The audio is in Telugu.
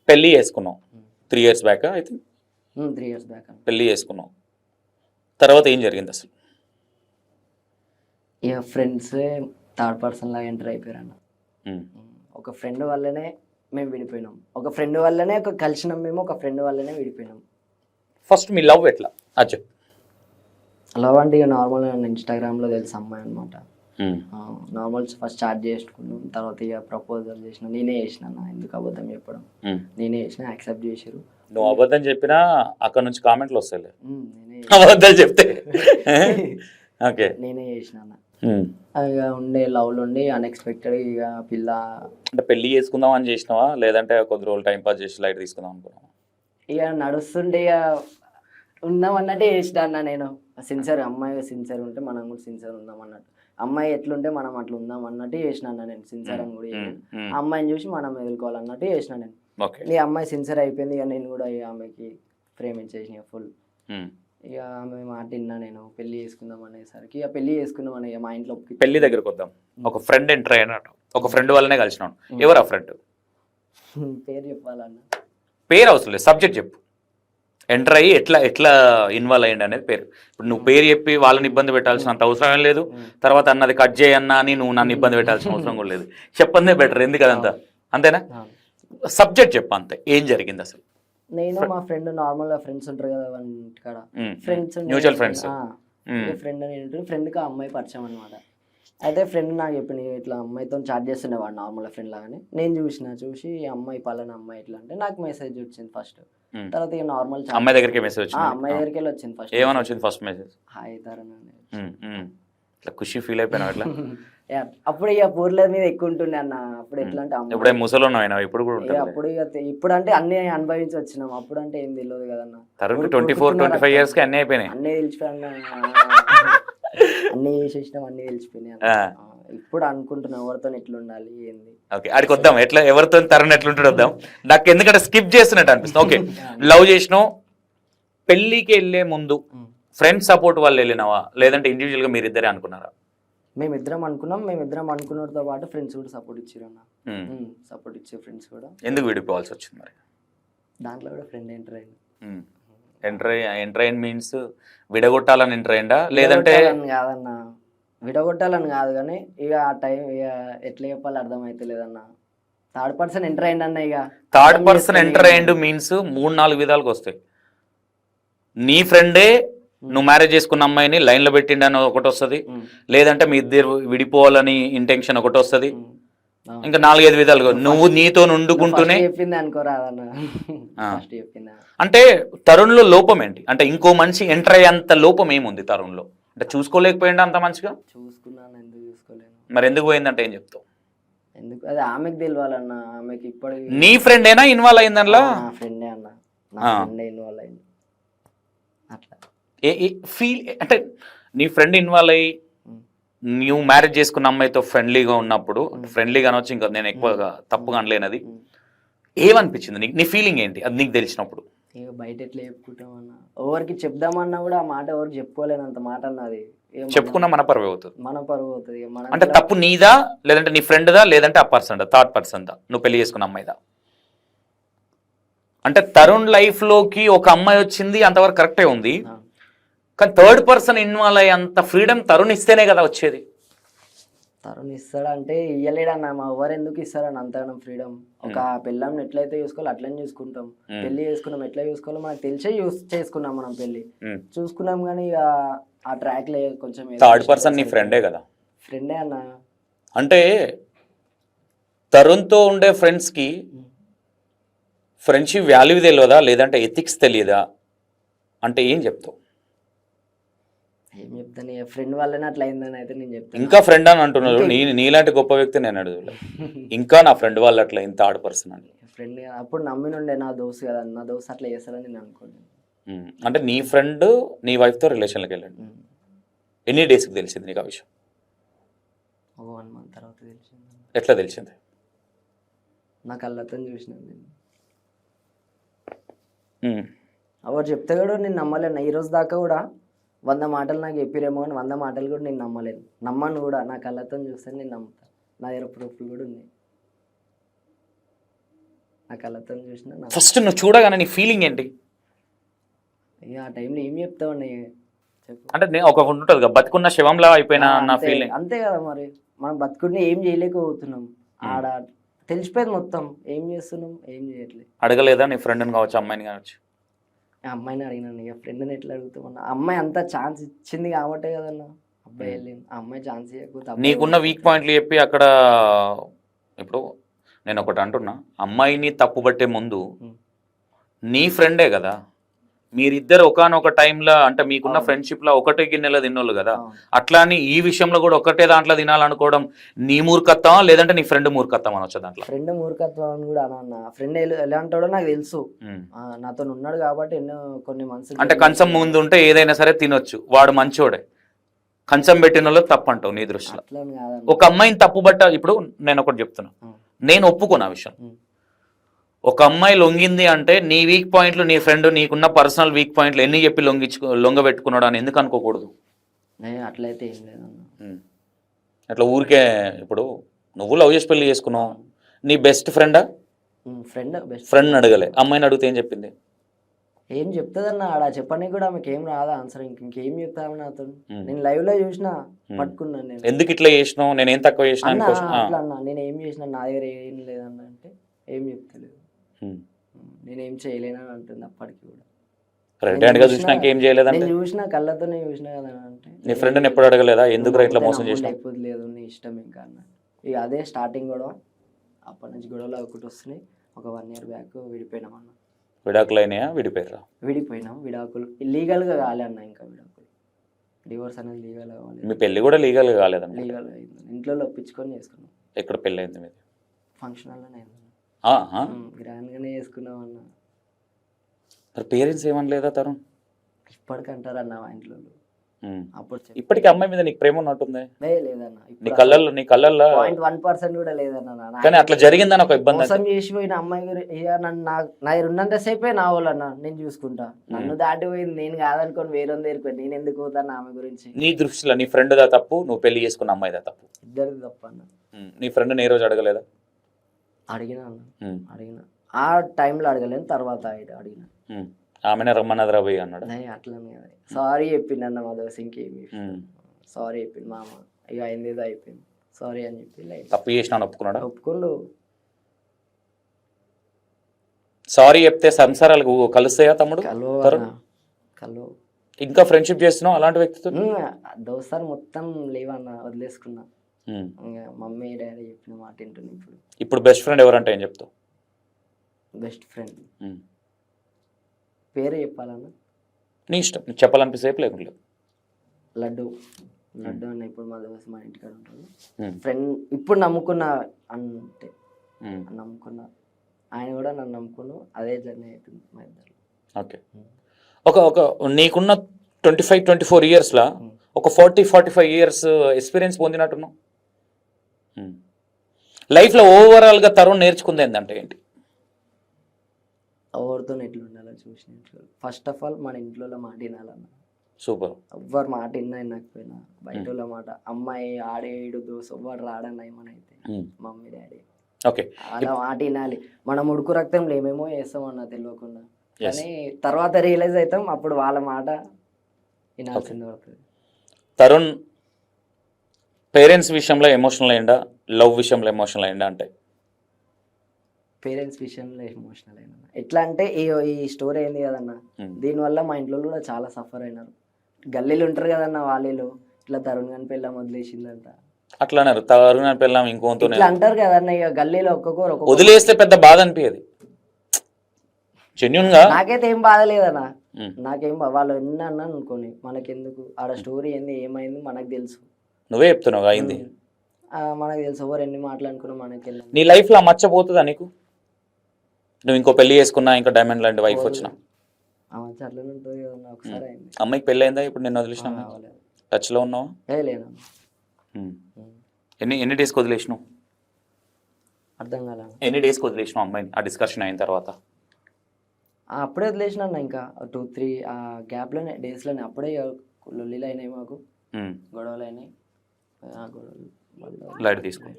పెళ్ళి చేసుకున్నావు 3 years బ్యాక్ అయితే 3 years బ్యాక్ అన్న. పెళ్ళి చేసుకున్నావు. తర్వాత ఏం జరిగింది అసలు? ఇక ఫ్రెండ్స్ థర్డ్ పర్సన్ లాగా ఎంటర్ అయిపోయారు అన్న. ఒక ఫ్రెండ్ వల్లనే మేము విడిపోయినాం, ఒక ఫ్రెండ్ వల్లనే కలిసినాం మేము, ఒక ఫ్రెండ్ వల్లనే విడిపోయినాం. ఫస్ట్ మీ లవ్ ఎట్లా అది చెప్పు. లవ్ అంటే ఇక నార్మల్ ఇన్స్టాగ్రామ్లో తెలుసు అమ్మాయి అనమాట. నార్మల్ ఫస్ట్ చాట్ చేసుకున్నాం, తర్వాత ఇక ప్రపోజల్ చేసిన నేనే చేసిన అన్న. ఎందుకు అబద్ధం చెప్పడం, నేనే చేసిన, యాక్సెప్ట్ చేసారు. నువ్వు అబద్ధం చెప్పినా అక్కడ నుంచి కామెంట్లు వస్తాయి నేనే అబద్ధాలు చెప్తే. ఓకే, నేనే చేసిన అన్న. ఇక ఉండే లవ్లు ఉండి అన్ఎక్స్పెక్టెడ్ ఇక పిల్ల. అంటే పెళ్లి చేసుకుందాం అని చేసినావా, లేదంటే కొద్ది రోజులు టైం పాస్ చేసి లైట్ తీసుకుందాం అనుకున్నావా? ఇక నడుస్తుంటే ఇక ఉందాం అన్నట్టే చేసిన అన్న. నేను సిన్సియర్, అమ్మాయి సిన్సియర్ ఉంటే మనం కూడా సిన్సియర్ ఉందాం అన్నట్టు, అమ్మాయి ఎట్లుంటే మనం అట్లా ఉందాం అన్నట్టు చేసిన అన్న. నేను సిన్సియర్ అని కూడా ఆ అమ్మాయిని చూసి మనం ఎదుర్కోవాలన్నట్టు చేసిన నేను. ఈ అమ్మాయి సిన్సియర్ అయిపోయింది, ఇక నేను కూడా ఈ అమ్మాయికి ప్రేమించేసిన ఫుల్. ఇక ఆమె మాట విన్నా నేను, పెళ్లి చేసుకుందాం అనేసరికి ఇక పెళ్లి చేసుకుందాం అని మా ఇంట్లో పెళ్లి దగ్గరకు వద్దాం. ఒక ఫ్రెండ్ ఎంటర్ అయినట్టు, ఒక ఫ్రెండ్ వల్లనే కలిసినాడు. ఎవరు ఆ ఫ్రెండ్? పేరు చెప్పాలన్న? పేరు అవసరం లేదు, సబ్జెక్ట్ చెప్పు. ఎంటర్ అయ్యి ఎట్లా ఎట్లా ఇన్వాల్వ్ అయ్యండి అనేది పేరు. ఇప్పుడు నువ్వు పేరు చెప్పి వాళ్ళని ఇబ్బంది పెట్టాల్సినంత అవసరం ఏం లేదు. తర్వాత అన్నది కట్ చేయన్నా అని నువ్వు నన్ను ఇబ్బంది పెట్టాల్సిన అవసరం కూడా లేదు. చెప్పందే బెటర్, ఎందుకు అదంతా, అంతేనా? సబ్జెక్ట్ చెప్పు అంతే. ఏం జరిగింది అసలు? నేను మా ఫ్రెండ్ నార్మల్ గా ఫ్రెండ్స్ ఉంటారు కదా కాడ, ఫ్రెండ్స్ మ్యూచువల్ ఫ్రెండ్స్, ఫ్రెండ్ అని ఫ్రెండ్కి ఆ అమ్మాయి పరిచయం అనమాట. అయితే ఫ్రెండ్ నాకు చెప్పింది ఇట్లా అమ్మాయితో చాట్ చేస్తుండేవాడు నార్మల్ ఫ్రెండ్ లాగానే. నేను చూసి ఈ అమ్మాయి పలానా అమ్మాయి ఇట్లా అంటే నాకు మెసేజ్ వచ్చింది ఫస్ట్. తర్వాత ఇక నార్మల్ అమ్మాయి దగ్గరికి మెసేజ్ వచ్చింది. అమ్మాయి దగ్గరికి వెళ్ళి వచ్చింది ఫస్ట్. ఏమని వచ్చింది ఫస్ట్ మెసేజ్? హాయ్ తరుణ్ అని. ఇట్లా ఖుషి ఫీల్ అయిపోయినా అట్లా? అప్పుడు ఇక పూర్ల మీద ఎక్కువ ఉంటుండే అన్న. అప్పుడు ఎట్లా అంటే ఇప్పుడే ముసలో ఇప్పుడు కూడా అప్పుడు ఇక ఇప్పుడు అంటే అన్ని అనుభవించి వచ్చినాం. అప్పుడు అంటే ఏం తెలియదు కదన్న. 24-25 years కి అన్ని అయిపోయినాయి, అన్నీ తెలిసిపోయినా, అన్ని చేసేసినాం, అన్ని తెలిసిపోయినాయి. ఇప్పుడు అనుకుంటున్నాం ఎవరితో ఎట్లా ఉండాలి ఏంది. ఓకే, అడికి వద్దాం. ఎట్లా ఎవరితో తరుణ్ ఎట్లుంటాడు వద్దాం. నాకు ఎందుకంటే స్కిప్ చేస్తున్నట్టు అనిపిస్తుంది. ఓకే, లవ్ చేసినావు, పెళ్లికి వెళ్ళే ముందు ఫ్రెండ్ సపోర్ట్ వాళ్ళు వెళ్ళినావా, లేదంటే ఇండివిజువల్ గా మీరిద్దరే అనుకున్నారా? మేమిద్దరం అనుకున్నాం. మేమిద్దరం అనుకున్నతో పాటు ఫ్రెండ్స్ కూడా సపోర్ట్ ఇచ్చారు అన్న. సపోర్ట్ ఇచ్చే ఫ్రెండ్స్ కూడా. ఎందుకు విడిపోవాల్సి వచ్చింది మరి? దాంట్లో కూడా ఫ్రెండ్ ఎంటర్ అయింది. ఎంటర్ అయిన మీన్స్ విడగొట్టాలని ఎంటర్ అయిందా, లేదంటే? కాదన్న, విడగొట్టాలని కాదు కానీ ఇక ఆ టైం ఇక ఎట్లా చెప్పాలి అర్థమైతే లేదన్న. థర్డ్ పర్సన్ ఎంటర్ అయింది అన్న. ఇక థర్డ్ పర్సన్ ఎంటర్ అయ్యిండు మీన్స్ 3-4 విధాలుగా వస్తాయి. నీ ఫ్రెండే నువ్వు మ్యారేజ్ చేసుకున్న అమ్మాయిని లైన్లో పెట్టిండని ఒకటి వస్తుంది, లేదంటే మీ ఇద్దరు విడిపోవాలని ఇంటెన్షన్ ఒకటి వస్తుంది, ఇంకా 4-5 విధాలుగా నువ్వు నీతో ఉండుకుంటూనే చెప్పింది అనుకోరాదన్న. అంటే తరుణ్లో లోపం ఏంటి? అంటే ఇంకో మనిషి ఎంటర్ అయ్యేంత లోపం ఏముంది తరుణ్లో? అంటే చూసుకోలేకపోయింది అంత మంచిగా? చూసుకున్నాను, ఎందుకు చూసుకోలేను. మరి ఎందుకు పోయిందంటే ఏం చెప్తావు? ఎందుకు అది ఆమెకు తెలియాలన్న. ఆమెకి ఇప్పుడు నీ ఫ్రెండేనా ఇన్వాల్వ్ అయిందనలా? నా ఫ్రెండే అన్న, నా ఫ్రెండే ఇన్వాల్వ్ అయింది. అట్లా ఫీల్ అంటే నీ ఫ్రెండ్ ఇన్వాల్వ్ అయ్యి నువ్వు మ్యారేజ్ చేసుకున్న అమ్మాయితో ఫ్రెండ్లీగా ఉన్నప్పుడు, ఫ్రెండ్లీగా అనొచ్చు, ఇంకా నేను ఎక్కువగా తప్పుగా అనలేనది, ఏమనిపించింది నీకు? నీ ఫీలింగ్ ఏంటి అది నీకు తెలిసినప్పుడు? ఇక బయట ఎట్లా చెప్పుకుంటామన్నా, ఎవరికి చెప్దామన్నా కూడా ఆ మాట ఎవరికి చెప్పుకోలేనంత మాట అన్నది. చెప్పుకున్నా మన పరువు అవుతుంది, మన పరువు అవుతుంది. అంటే తప్పు నీదా, లేదంటే నీ ఫ్రెండ్దా, లేదంటే ఆ పర్సన్ థర్డ్ పర్సన్ దా, నువ్వు పెళ్లి చేసుకున్న అమ్మాయిదా? అంటే తరుణ్ లైఫ్ లోకి ఒక అమ్మాయి వచ్చింది, అంతవరకు కరెక్టే ఉంది. కానీ థర్డ్ పర్సన్ ఇన్వాల్వ్ అయ్యే అంత ఫ్రీడమ్ తరుణ్ ఇస్తేనే కదా వచ్చేది. తరుణ్ ఇస్తాడంటే ఇయ్యలేడన్న. మా ఎవరు ఎందుకు ఇస్తారని అంతగానం ఫ్రీడమ్? ఒక పిల్లని ఎట్లయితే చూసుకోవాలి అట్లనే చూసుకుంటాం. పెళ్లి చేసుకున్నాం, ఎట్లా చూసుకోవాలో మనకు తెలిసే చేసుకున్నాం. మనం పెళ్లి చూసుకున్నాం కానీ ఇక ఆ ట్రాక్ లో కొంచెం థర్డ్ పర్సన్ నీ ఫ్రెండే కదా? ఫ్రెండే అన్న. అంటే తరుణ్తో ఉండే ఫ్రెండ్స్కి ఫ్రెండ్షిప్ వాల్యూ తెలియదా, లేదంటే ఎథిక్స్ తెలియదా? అంటే ఏం చెప్తావు? ఏం చెప్తాను, ఫ్రెండ్ వల్లనే అట్లా అయిందని అయితే నేను చెప్తాను. ఇంకా ఫ్రెండ్ అని అంటున్నారు, నీలాంటి గొప్ప వ్యక్తి నేను అడుగులే. ఇంకా నా ఫ్రెండ్ వాళ్ళు అట్లా ఇంత థర్డ్ పర్సన్ అని. ఫ్రెండ్ అప్పుడు నమ్మినుండే, నా దోస్తు కదా, నా దోస్తు అట్లా చేస్తారని నేను అనుకోండి. అంటే నీ ఫ్రెండ్ నీ వైఫ్తో రిలేషన్లోకి వెళ్ళండి. ఎన్ని డేస్కి తెలిసింది నీకు ఆ విషయం? 1 month తర్వాత తెలిసింది. ఎట్లా తెలిసింది? నా కళ్ళతో చూసినాను నేను. ఎవరు చెప్తే కూడా నేను నమ్మలేను. ఈ రోజు దాకా కూడా 100 మాటలు నాకు చెప్పిరేమో అని 100 మాటలు కూడా నేను నమ్మలేను. నమ్మను కూడా. నా కళ్ళతో చూస్తే నేను నమ్ముతాను. నా దగ్గర ప్రూఫ్లు కూడా ఉన్నాయి. నా కళ్ళతో చూసిన ఫస్ట్ నువ్వు చూడగానే నీ ఫీలింగ్ ఏంటి? ఇక ఆ టైంలో ఏం చెప్తామండి చెప్పు. అంటే ఒక ఉంటుంది కదా, బతుకున్న శవంలా అయిపోయినా నా అంతే ఫీలింగ్. అంతే కదా మరి, మనం బతుకుంటే ఏం చేయలేకపోతున్నాం. ఆడ తెలిసిపోయింది మొత్తం, ఏం చేస్తున్నాం ఏం చేయట్లేదు. అడగలేదా నీ ఫ్రెండ్ని కావచ్చు, అమ్మాయిని కావచ్చు? ఆ అమ్మాయిని అడిగినాను, ఇక ఫ్రెండ్ని ఎట్లా అడుగుతామన్నా, అమ్మాయి అంతా ఛాన్స్ ఇచ్చింది కాబట్టే కదన్నా అబ్బాయి వెళ్ళింది. ఆ అమ్మాయి ఛాన్స్ ఇవ్వకపోతే అబ్బాయి నీకున్న వీక్ పాయింట్లు చెప్పి అక్కడ ఇప్పుడు నేను ఒకటి అంటున్నా, అమ్మాయిని తప్పుబట్టే ముందు నీ ఫ్రెండే కదా, మీరిద్దరు ఒకనొక టైంలో అంటే మీకున్న ఫ్రెండ్షిప్లో ఒకటే గిన్నెలో తిన్నోళ్ళు కదా, అట్లా అని ఈ విషయంలో కూడా ఒకటే దాంట్లో తినాలనుకోవడం నీ మూర్ఖత్వమా లేదంటే నీ ఫ్రెండ్ మూర్ఖత్వం అని వచ్చే దాంట్లో? ఫ్రెండ్ మూర్ఖత్వం అని కూడా అన్న, ఫ్రెండ్ ఎలా అంటాడో నాకు తెలుసు, నాతో ఉన్నాడు కాబట్టి ఎన్నో కొన్ని మంత్స్. అంటే కంచం ముందు ఉంటే ఏదైనా సరే తినొచ్చు, వాడు మంచోడే, కంచం పెట్టిన వాళ్ళు తప్పు అంటావు నీ దృష్టిలో. అట్లా కాదన్న, ఒక అమ్మాయిని తప్పుబట్ట, ఇప్పుడు నేను ఒకటి చెప్తున్నా, నేను ఒప్పుకున్నా విషయం. ఒక అమ్మాయి లొంగింది అంటే నీ వీక్ పాయింట్లు, నీ ఫ్రెండ్ నీకున్న పర్సనల్ వీక్ పాయింట్లు ఎన్ని చెప్పి లొంగబెట్టుకున్నాడు అని ఎందుకు అనుకోకూడదు? అట్లయితే ఏం లేదన్న. అట్లా ఊరికే ఇప్పుడు నువ్వు లవ్ చేసి పెళ్లి చేసుకున్నావు, నీ బెస్ట్ ఫ్రెండా? ఫ్రెండ్ అడగలే, అమ్మాయిని అడిగితే ఏం చెప్పింది? ఏం చెప్తుందన్న ఆడ చెప్పని కూడా ఆమెకి ఏం రాదా ఆన్సర్, ఇంకేం చెప్తావు నాతో? నేను లైవ్ లో చూసినా పట్టుకున్నాను నేను. ఎందుకు ఇట్లా చేసినావు, నేనేం తక్కువ చేసినా అట్లా అన్నా, నేను ఏం చేసినా నా దగ్గర ఏం లేదన్న అంటే ఏం చెప్తలేదు, నేనేం చేయలేనని అంటుంది అప్పటికి కూడా. రెడ్ హ్యాండ్ గా చూసినాక ఏం చేయలేదంటే? నేను చూసిన కళ్ళతోనే చూసినా కదా అంటే. నీ ఫ్రెండ్ని ఎప్పుడు అడగలేదా ఎందుకు ఇట్లా మోసం చేసినా? అయిపోతుంది లేదు నీ ఇష్టం ఇంకా అన్న. ఇక అదే స్టార్టింగ్ గొడవ, అప్పటి నుంచి గొడవలు ఒకటి వస్తున్నాయి. ఒక 1 year బ్యాక్ విడిపోయినాం అన్న. విడాకులు అయినాయా, విడిపోయారా? విడిపోయినాం, విడాకులు ఇల్లీగల్గా కాలే అన్న, ఇంకా విడాకులు డివోర్స్ అనేది లీగల్ కావాలి. మీ పెళ్లి కూడా లీగల్ కాలేదన్న? లీగల్ అయింది, ఇంట్లో ఒప్పించుకొని చేసుకున్నాం. ఎక్కడ పెళ్ళి అయింది మీది? ఫంక్షన్ హాల్లోనే అయింది, గ్రాండ్ గానే చేసుకున్నాం అన్న. మరి పేరెంట్స్ ఏమనలేదా తరుణ్? ఇప్పటికంటారు అన్న మా ఇంట్లో. అప్పుడు ఇప్పటికి అమ్మాయి మీద నీకు ప్రేమ ఉన్నట్టుంది? లేదన్న, నీ కళ్ళల్లో 0.1% కూడా లేదన్న. కానీ అట్లా జరిగిందని ఒక ఇబ్బంది. మోసం చేసిపోయిన అమ్మాయి నన్ను నా ఉన్నంతసేపే నా వాళ్ళన్న, నేను చూసుకుంటా. నన్ను దాటిపోయింది, నేను కాదనుకోని వేరే దగ్గరికి నేను ఎందుకు పోతాను ఆమె గురించి? నీ దృష్టిలో నీ ఫ్రెండ్ దా తప్పు, నువ్వు పెళ్లి చేసుకున్న అమ్మాయిదా తప్పు? ఇద్దరిది తప్పు అన్న. నీ ఫ్రెండ్ ఏ రోజు అడగలేదా? అడిగినా అన్న, అడిగిన ఆ టైంలో అడగలేను, తర్వాత అడిగిన. ఆమెనే రమ్మన్నదిరా పోయి అన్నాడు? అట్లనే కదా, సారీ చెప్పింది అన్న మా దోశ, ఇంకేమి సారీ చెప్పింది మామ, ఇక అయింది ఏదో అయిపోయింది, సారీ అని చెప్పి. తప్పు చేసినా ఒప్పుకున్నాడా? ఒప్పుకోండు. సారీ చెప్తే సంసారాలు కలుస్తాయా తమ్ముడు? కలు ఇంకా ఫ్రెండ్షిప్ చేస్తున్నావు అలాంటి వ్యక్తితో? దోస్తాను మొత్తం లేవన్న, వదిలేసుకున్నా. మమ్మీ డాడీ చెప్పిన మాట వింటున్నా. ఇప్పుడు బెస్ట్ ఫ్రెండ్ ఎవరంటే ఏం చెప్తావు? బెస్ట్ ఫ్రెండ్ పేరే చెప్పాలన్నా? నీ ఇష్టం, నీకు చెప్పాలనిపిస్తే లేకుండా. లడ్డు అన్న ఇప్పుడు మా దోశ మా ఇంటికాడ ఉంటాడు. ఫ్రెండ్ ఇప్పుడు నమ్ముకున్నా అంటే, నమ్ముకున్నా, ఆయన కూడా నన్ను నమ్ముకున్నాను. అదే జర్నీ అవుతుంది మా ఇద్దరు. ఓకే, ఒక నీకున్న 25-24 yearsలా ఒక 40-45 years ఎక్స్పీరియన్స్ పొందినట్టున్నావు. లైఫ్లో ఓవరాల్గా తరుణ్ నేర్చుకుంది ఏంటంటే ఏంటి? ఎవరితో ఎట్లా ఉండాలో చూసినట్లు. ఫస్ట్ ఆఫ్ ఆల్ మన ఇంట్లో మాట వినాలన్న. సూపర్. ఎవ్వరు మాట విన్నా వినకపోయినా బయట వాళ్ళ మాట, అమ్మాయి ఆడేడు దోశ ఎవ్వరు రాడన్న, ఏమనైతే మమ్మీ డాడీ ఓకే అలా మాట వినాలి. మనం ఉడుకు రక్తంలో ఏమేమో చేస్తాం అన్న తెలియకుండా, కానీ తర్వాత రియలైజ్ అవుతాం, అప్పుడు వాళ్ళ మాట వినాల్సింది పడుతుంది. తరుణ్ పేరెంట్స్ విషయంలో ఎమోషనల్ అయ్యిందా, లవ్ విషయంలో ఎమోషనల్ అయ్యిందా? అంటే పేరెంట్స్ విషయంలో ఎమోషనల్ అయినా. ఎట్లా అంటే ఈ స్టోరీ అయింది కదన్న, దీనివల్ల మా ఇంట్లో కూడా చాలా సఫర్ అయినారు. గల్లీలు ఉంటారు కదన్న, వాళ్ళు ఇట్లా తరుణ్ గాని పెళ్ళాం వదిలేసిందంట, అట్లా అన్నారు. తరుణ్ గాని పెళ్ళాం ఇంకోతో అంటారు కదన్న. ఇక గల్లీలో ఒక్కొక్కరు వదిలేస్తే పెద్ద బాధ అనిపించేది జెన్యూన్ గా. నాకైతే ఏం బాధ లేదన్న, నాకేం వాళ్ళు ఎన్ని అన్నా అనుకోని మనకెందుకు, ఆడ స్టోరీ ఏంది ఏమైంది మనకు తెలుసు. నువ్వే చెప్తున్నావు అయింది, మనకు తెలుసు. ఎవరు ఎన్ని మాట్లాడుకున్నా మనకి. నీ లైఫ్ లో మర్చిపోతుందా నీకు? నువ్వు ఇంకో పెళ్లి చేసుకున్నా, ఇంకా డైమండ్ లాంటి వైఫ్ వచ్చినా? ఒకసారి అమ్మాయికి పెళ్ళి అయిందా ఇప్పుడు? నిన్ను వదిలేసిన టచ్ లో ఉన్నావా? లేదు. ఎన్ని డేస్కి వదిలేసినావు? అర్థం కాల. ఎన్ని డేస్కి వదిలేసినావు అమ్మాయిని ఆ డిస్కషన్ అయిన తర్వాత? అప్పుడే వదిలేసిన ఇంకా 2-3 గ్యాప్లోనే, డేస్లోనే అప్పుడే లొల్లీలు అయినాయి మాకు, గొడవలు అయినాయి. లైట్ తీసుకో.